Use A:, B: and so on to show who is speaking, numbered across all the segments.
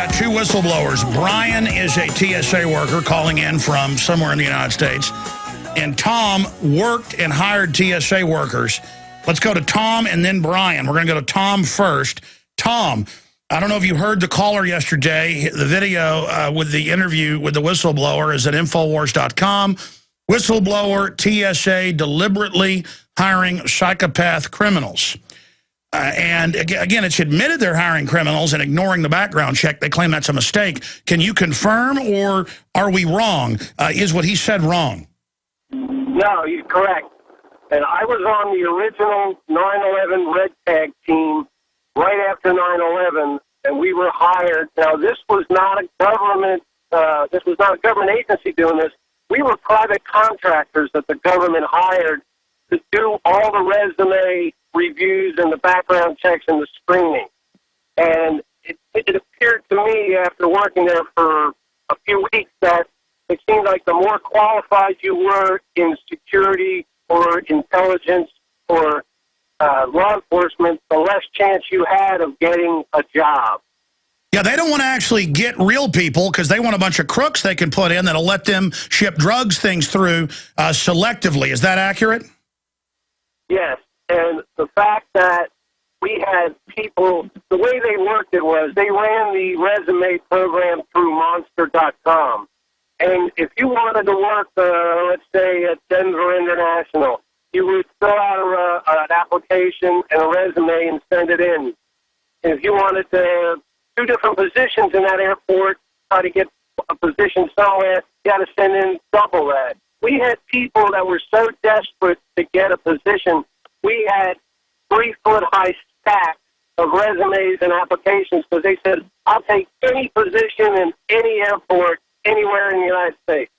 A: got two whistleblowers. Brian is a TSA worker calling in from somewhere in the United States. And Tom worked and hired TSA workers. Let's go to Tom and then Brian. We're going to go to Tom first. Tom, I don't know if you heard the caller yesterday. The video with the interview with the whistleblower is at Infowars.com. Whistleblower TSA deliberately hiring psychopath criminals. And again, it's admitted they're hiring criminals and ignoring the background check. They claim that's a mistake. Can you confirm, or are we wrong? Is what he said wrong?
B: No, you're correct. And I was on the original 9/11 red tag team right after 9/11, and we were hired. Now, this was not a government. This was not a government agency doing this. We were private contractors that the government hired to do all the resume reviews and the background checks and the screening. And it appeared to me after working there for a few weeks that it seemed like the more qualified you were in security or intelligence or law enforcement, the less chance you had of getting a job.
A: Yeah, they don't want to actually get real people because they want a bunch of crooks they can put in that'll let them ship drugs things through selectively. Is that accurate?
B: Yes, and the fact that we had people, the way they worked it was they ran the resume program through Monster.com. And if you wanted to work, let's say, at Denver International, you would fill out an application and a resume and send it in. And if you wanted to do different positions in that airport, try to get a position somewhere, you got to send in double that. We had people that were so desperate to get a position, we had 3-foot-high stacks of resumes and applications because they said, I'll take any position in any airport anywhere in the United States.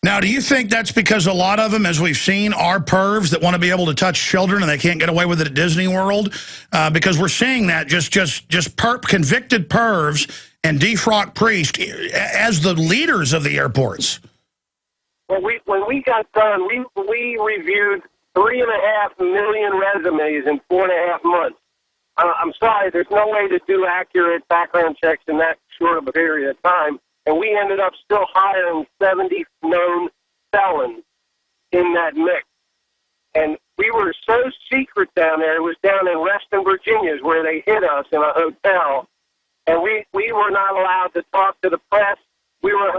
A: Now, do you think that's because a lot of them, as we've seen, are pervs that want to be able to touch children and they can't get away with it at Disney World? Because we're seeing that just convicted pervs and defrocked priests as the leaders of the airports.
B: Well, when we got done, we reviewed 3.5 million resumes in 4.5 months. I'm sorry, there's no way to do accurate background checks in that short of a period of time. And we ended up still hiring 70 known felons in that mix. And we were so secret down there. It was down in Reston, Virginia, is where they hid us in a hotel. And we were not allowed to talk to the press. We were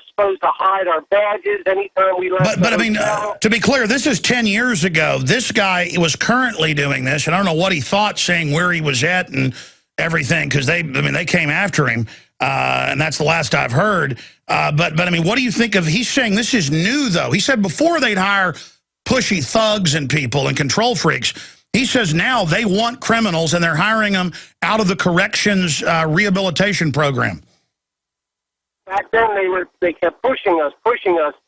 B: supposed to hide our badges anytime we left. But I mean,
A: to be clear, this is 10 years ago. This guy was currently doing this, and I don't know what he thought, saying where he was at and everything, because they came after him. And that's the last I've heard. But I mean, what do you think of, he's saying this is new, though. He said before they'd hire pushy thugs and people and control freaks. He says now they want criminals and they're hiring them out of the corrections rehabilitation program.
B: Back then they kept pushing us.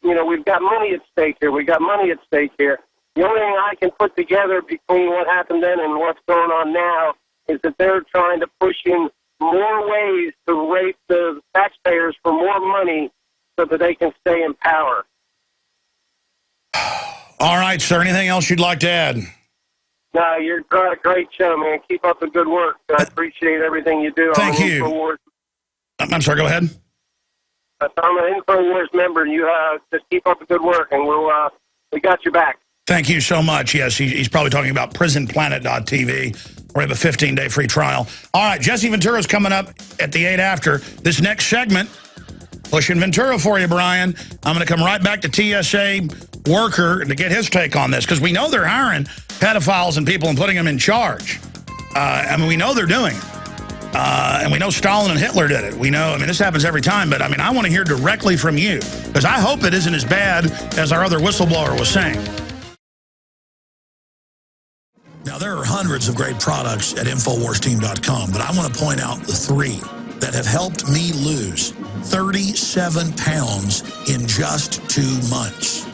B: You know, we've got money at stake here. We got money at stake here. The only thing I can put together between what happened then and what's going on now is that they're trying to push in more ways to rape the taxpayers for more money so that they can stay in power.
A: All right, sir. Anything else you'd like to add?
B: No, you're got a great show, man. Keep up the good work. I appreciate everything you do.
A: Thank you. I'm sorry, go ahead.
B: I'm an InfoWars member, and you just keep up the good work, and we got your back.
A: Thank you so much. Yes, he's probably talking about prisonplanet.tv. We have a 15-day free trial. All right, Jesse Ventura's coming up at the 8 after. This next segment, pushing Ventura for you, Brian. I'm going to come right back to TSA worker to get his take on this, because we know they're hiring pedophiles and people and putting them in charge. I mean, we know they're doing it. And we know Stalin and Hitler did it. We know, I mean, this happens every time, but I mean, I want to hear directly from you, because I hope it isn't as bad as our other whistleblower was saying. Now, there are hundreds of great products at InfoWarsTeam.com, but I want to point out the 3 that have helped me lose 37 pounds in just 2 months.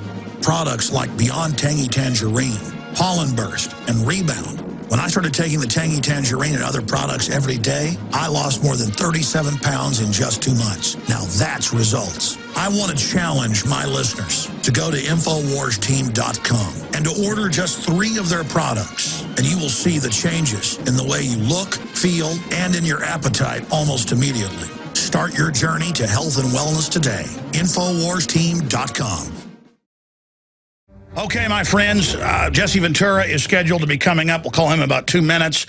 A: Products like Beyond Tangy Tangerine, Pollen Burst, and Rebound. When I started taking the Tangy Tangerine and other products every day, I lost more than 37 pounds in just 2 months. Now that's results. I want to challenge my listeners to go to InfoWarsTeam.com and to order just 3 of their products, and you will see the changes in the way you look, feel, and in your appetite almost immediately. Start your journey to health and wellness today. InfoWarsTeam.com. Okay, my friends, Jesse Ventura is scheduled to be coming up. We'll call him in about 2 minutes.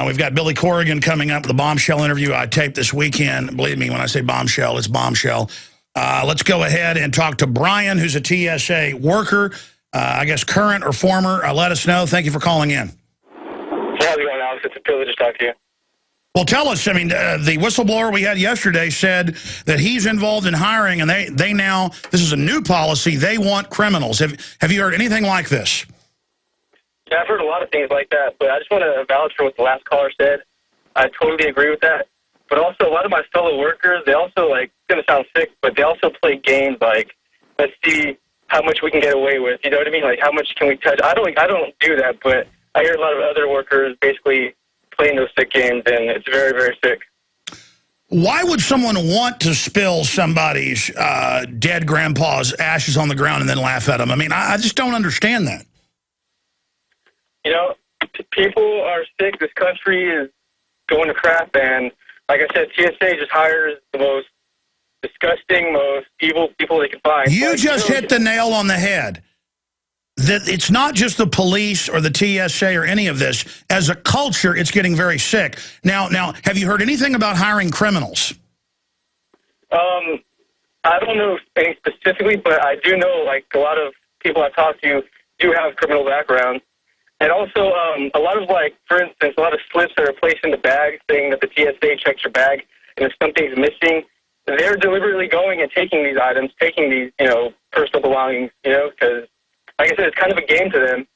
A: We've got Billy Corrigan coming up with a bombshell interview I taped this weekend. Believe me, when I say bombshell, it's bombshell. Let's go ahead and talk to Brian, who's a TSA worker, I guess current or former. Let us know. Thank you for calling in.
C: How's it going, Alex? It's a privilege to talk to you.
A: Well, tell us, I mean, the whistleblower we had yesterday said that he's involved in hiring, and they now, this is a new policy, they want criminals. Have you heard anything like this?
C: Yeah, I've heard a lot of things like that, but I just want to vouch for what the last caller said. I totally agree with that. But also, a lot of my fellow workers, they also, like, it's going to sound sick, but they also play games like, let's see how much we can get away with. You know what I mean? Like, how much can we touch? I don't do that, but I hear a lot of other workers basically playing those sick games, and it's very, very sick.
A: Why would someone want to spill somebody's dead grandpa's ashes on the ground and then laugh at them? I mean, I just don't understand that.
C: You know, people are sick. This country is going to crap, and like I said, TSA just hires the most disgusting, most evil people they can find.
A: You just hit the nail on the head. That it's not just the police or the TSA or any of this. As a culture, it's getting very sick. Now, have you heard anything about hiring criminals?
C: I don't know any specifically, but I do know, like, a lot of people I've talked to do have criminal backgrounds. And also, a lot of, like, for instance, a lot of slips that are placed in the bag saying that the TSA checks your bag, and if something's missing, they're deliberately going and taking these items, taking these, you know, personal belongings, you know, because, like I said, it's kind of a game to them.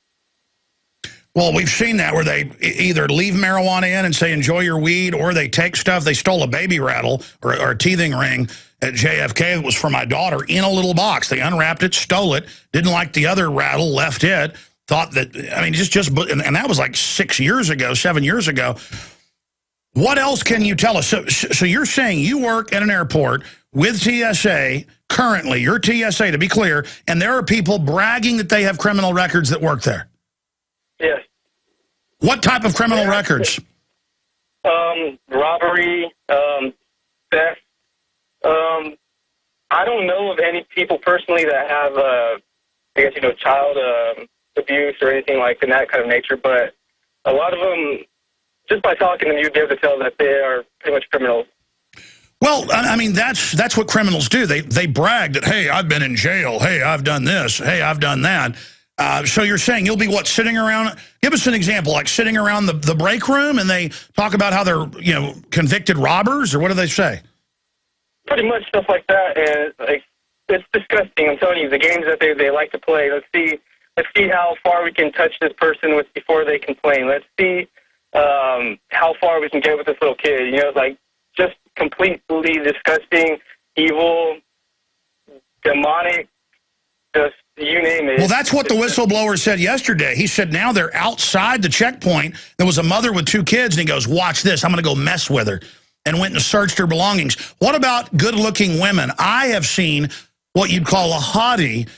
A: Well, we've seen that where they either leave marijuana in and say, enjoy your weed, or they take stuff. They stole a baby rattle or a teething ring at JFK that was for my daughter in a little box. They unwrapped it, stole it, didn't like the other rattle, left it, thought that, I mean, and that was like 7 years ago. What else can you tell us? So you're saying you work at an airport with TSA currently, you're TSA to be clear, and there are people bragging that they have criminal records that work there.
C: Yes.
A: What type of criminal records?
C: Robbery, theft. I don't know of any people personally that have, I guess, you know, child abuse or anything like that kind of nature, but a lot of them, just by talking to them, you'd be able to tell that they are pretty much criminals.
A: Well, I mean, that's what criminals do. They brag that, hey, I've been in jail. Hey, I've done this. Hey, I've done that. So you're saying you'll be, what, sitting around? Give us an example, like sitting around the break room and they talk about how they're, you know, convicted robbers, or what do they say?
C: Pretty much stuff like that, and like, it's disgusting. I'm telling you, the games that they like to play. Let's see how far we can touch this person with before they complain. Let's see how far we can get with this little kid. You know, like, just completely disgusting, evil, demonic, just you name it.
A: Well, that's what the whistleblower said yesterday. He said now they're outside the checkpoint. There was a mother with 2 kids, and he goes, watch this, I'm going to go mess with her, and went and searched her belongings. What about good-looking women? I have seen what you'd call a hottie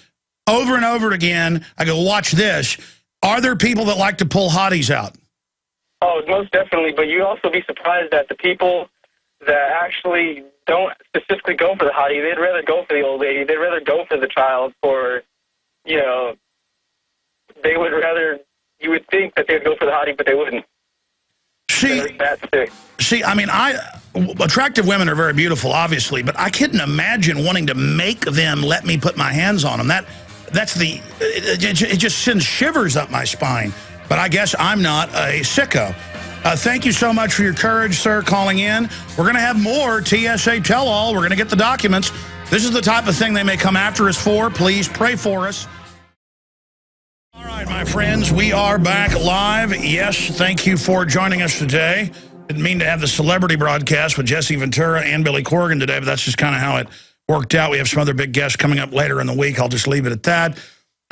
A: over and over again. I go, watch this. Are there people that like to pull hotties out?
C: Oh, most definitely, but you'd also be surprised that the people that actually don't specifically go for the hottie, they'd rather go for the old lady, they'd rather go for the child, for, you know, they would rather, you would think that they'd go for the hottie, but they wouldn't.
A: See, I mean, attractive women are very beautiful, obviously, but I couldn't imagine wanting to make them let me put my hands on them. It just sends shivers up my spine. But I guess I'm not a sicko. Thank you so much for your courage, sir, calling in. We're going to have more TSA Tell All. We're going to get the documents. This is the type of thing they may come after us for. Please pray for us. All right, my friends, we are back live. Yes, thank you for joining us today. Didn't mean to have the celebrity broadcast with Jesse Ventura and Billy Corrigan today, but that's just kind of how it worked out. We have some other big guests coming up later in the week. I'll just leave it at that.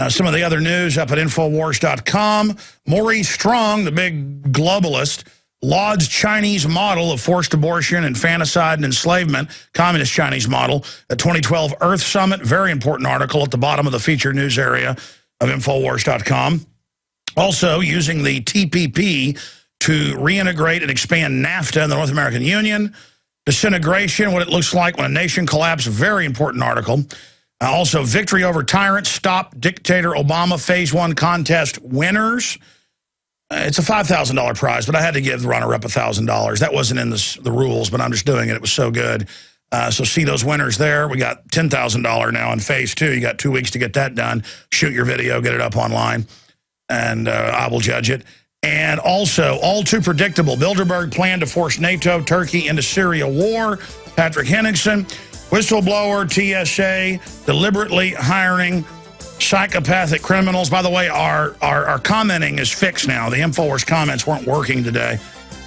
A: Some of the other news up at Infowars.com. Maurice Strong, the big globalist, Laud's Chinese model of forced abortion, infanticide, and enslavement, communist Chinese model, a 2012 Earth Summit, very important article at the bottom of the featured news area of Infowars.com. Also, using the TPP to reintegrate and expand NAFTA in the North American Union. Disintegration, what it looks like when a nation collapses, very important article. Also, victory over tyrants, stop dictator Obama, phase 1 contest winners. It's a $5,000 prize, but I had to give the runner-up $1,000. That wasn't in the rules, but I'm just doing it. It was so good. So see those winners there. We got $10,000 now in phase 2. You got 2 weeks to get that done. Shoot your video, get it up online, and I will judge it. And also, all too predictable, Bilderberg plan to force NATO, Turkey into Syria war. Patrick Henningsen, whistleblower, TSA, deliberately hiring psychopathic criminals. By the way, our commenting is fixed now. The InfoWars comments weren't working today,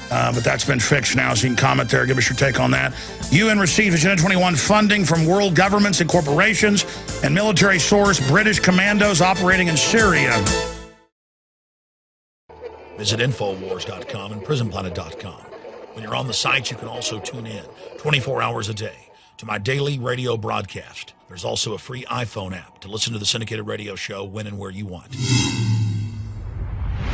A: but that's been fixed now, so you can comment there. Give us your take on that. UN receives Agenda 21 funding from world governments and corporations, and military source British commandos operating in Syria. Visit Infowars.com and PrisonPlanet.com. When you're on the site, you can also tune in 24 hours a day to my daily radio broadcast. There's also a free iPhone app to listen to the syndicated radio show when and where you want.